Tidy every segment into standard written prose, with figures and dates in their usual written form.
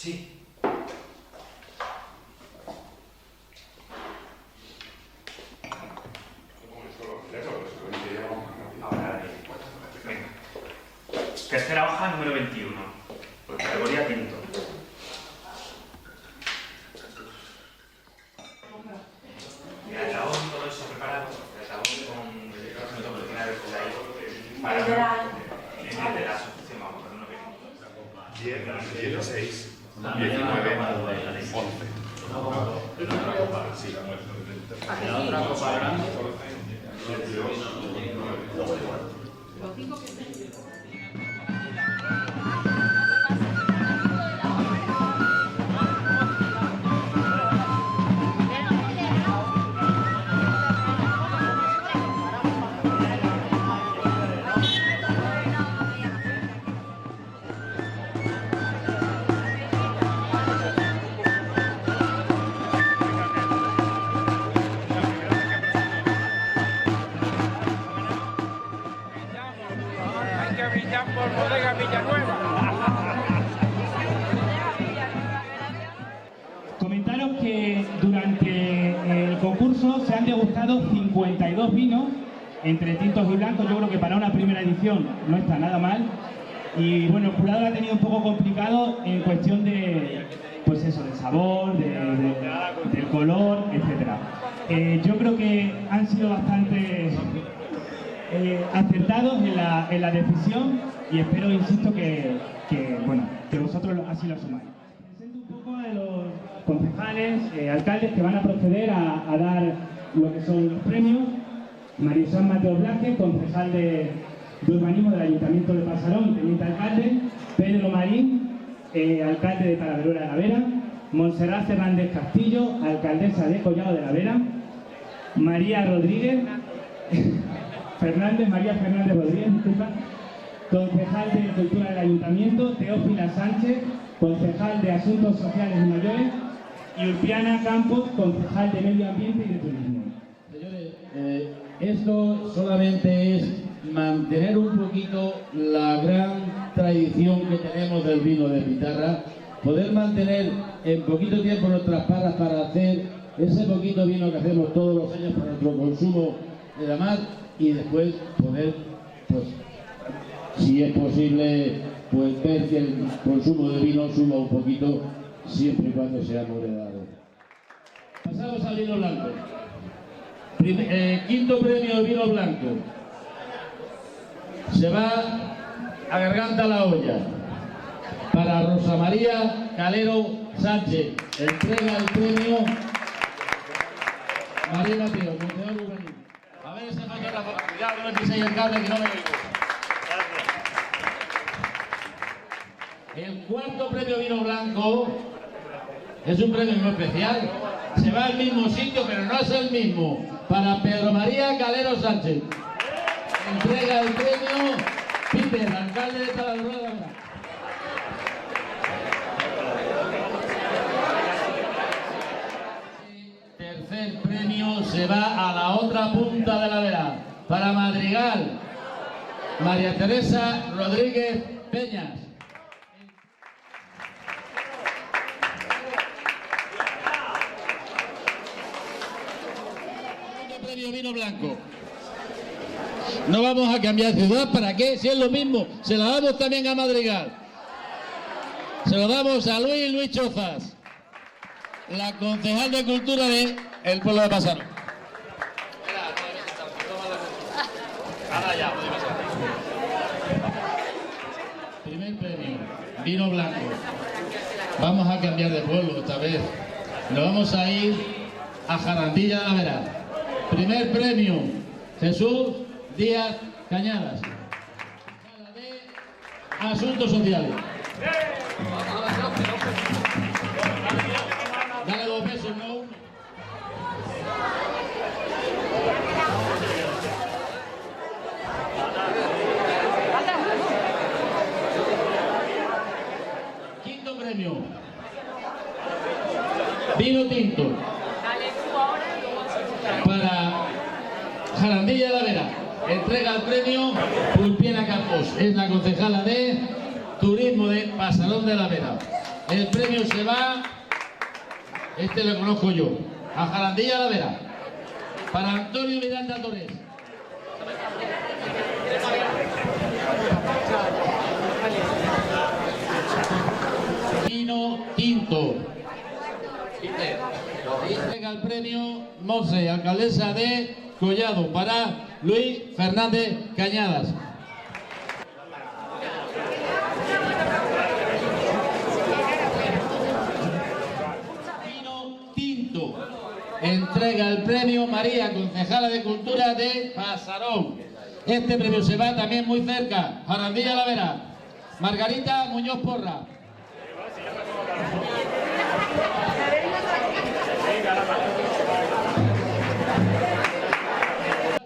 Sí. Tercera hoja, número 21. Por categoría tinto. El atabón, todo eso preparado. El atabón con el próximo que tiene ahí. Para de la asociación, vamos, pero no que 10, 16, 19, 11. Sí, La otra copa grande. Por Bodega Villanueva. Comentaros que durante el concurso se han degustado 52 vinos entre tintos y blancos. Yo creo que para una primera edición no está nada mal. Y bueno, el jurado lo ha tenido un poco complicado en cuestión de, pues eso, del sabor, del color, etc. Yo creo que han sido bastante acertados en la decisión y espero, insisto, que vosotros así lo asumáis. Presento un poco a los concejales, alcaldes que van a proceder a dar lo que son los premios. María José Mateo Blasque, concejal de urbanismo del Ayuntamiento de Pasarón y teniente alcalde. Pedro Marín, alcalde de Talavera de la Vera. Montserrat Fernández Castillo, alcaldesa de Collado de la Vera. María Rodríguez María Fernández Rodríguez, disculpa, concejal de Cultura del Ayuntamiento. Teófila Sánchez, concejal de Asuntos Sociales y Mayores. Y Ulpiana Campos, concejal de Medio Ambiente y de Turismo. Señores, esto solamente es mantener un poquito la gran tradición que tenemos del vino de Pitarra, poder mantener en poquito tiempo nuestras palas para hacer ese poquito vino que hacemos todos los años para nuestro consumo de la mar, y después poder, pues, si es posible, pues ver que el consumo de vino suba un poquito, siempre y cuando sea moderado. Pasamos al vino blanco. Quinto premio de vino blanco. Se va a Garganta la Olla para Rosa María Calero Sánchez. Entrega el premio María Mateo, concejal de urbanismo. A ver ese fotógrafo, cuidado que no piséis el cable, que no me oigo. El cuarto premio vino blanco es un premio muy especial. Se va al mismo sitio, pero no es el mismo. Para Pedro María Calero Sánchez. Entrega el premio Peter, alcalde de Talavera de la Vera. Tercer premio se va a la otra punta de la Vera. Para Madrigal, María Teresa Rodríguez Peñas. Premio vino blanco. No vamos a cambiar de ciudad, ¿para qué? Si es lo mismo, se lo damos también a Madrigal. Se lo damos a Luis Chozas, la concejal de Cultura del pueblo de Pasarón. Ahora ya, podemos hacer. Primer premio, vino blanco. Vamos a cambiar de pueblo esta vez. Nos vamos a ir a Jarandilla de la Vera. Primer premio, Jesús Díaz Cañadas, de Asuntos Sociales. Dale 2 besos, no uno. Quinto premio, vino tinto. Para Jarandilla de la Vera, entrega el premio Ulpiana Campos, es la concejala de Turismo de Pasarón de la Vera. el premio se va, este lo conozco yo, a Jarandilla La Vera, para Antonio Miranda Torres. Vino tinto. Entrega el premio Mose, alcaldesa de Collado, para Luis Fernández Cañadas. Vino tinto. Entrega el premio María, concejala de Cultura de Pasarón. Este premio se va también muy cerca, Jarandilla La Vera. Margarita Muñoz Porra.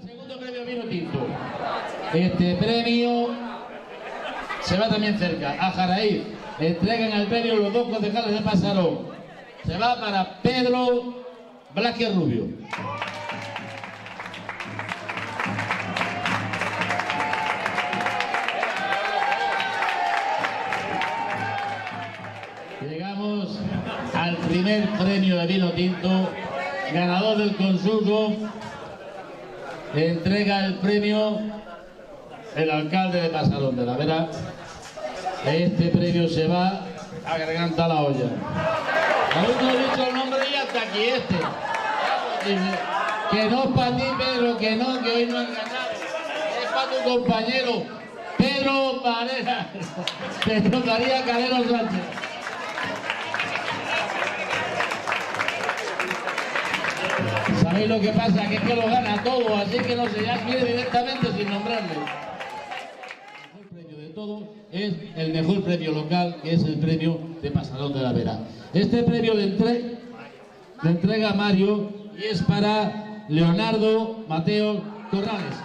Segundo premio vino tinto. Este premio se va también cerca, a Jaraíz. Entregan el premio los dos concejales de Pasarón. Se va para Pedro Blasquez Rubio. Llegamos al primer premio de vino tinto, ganador del concurso. Entrega el premio el alcalde de Pasarón de La Vera. Este premio se va a Garganta la Olla. Aún no he dicho el nombre y hasta aquí este. Que no es para ti, Pedro, que no, que hoy no han ganado. Es para tu compañero, Pedro Varela. Pedro María Calero Sánchez. ¿Sabéis lo que pasa? Que es que lo gana todo, así que no se ya quiere directamente sin nombrarle. El mejor premio de todo es el mejor premio local, que es el premio de Pasarón de La Vera. Este premio le entrega a Mario y es para Leonardo Mateo Corrales.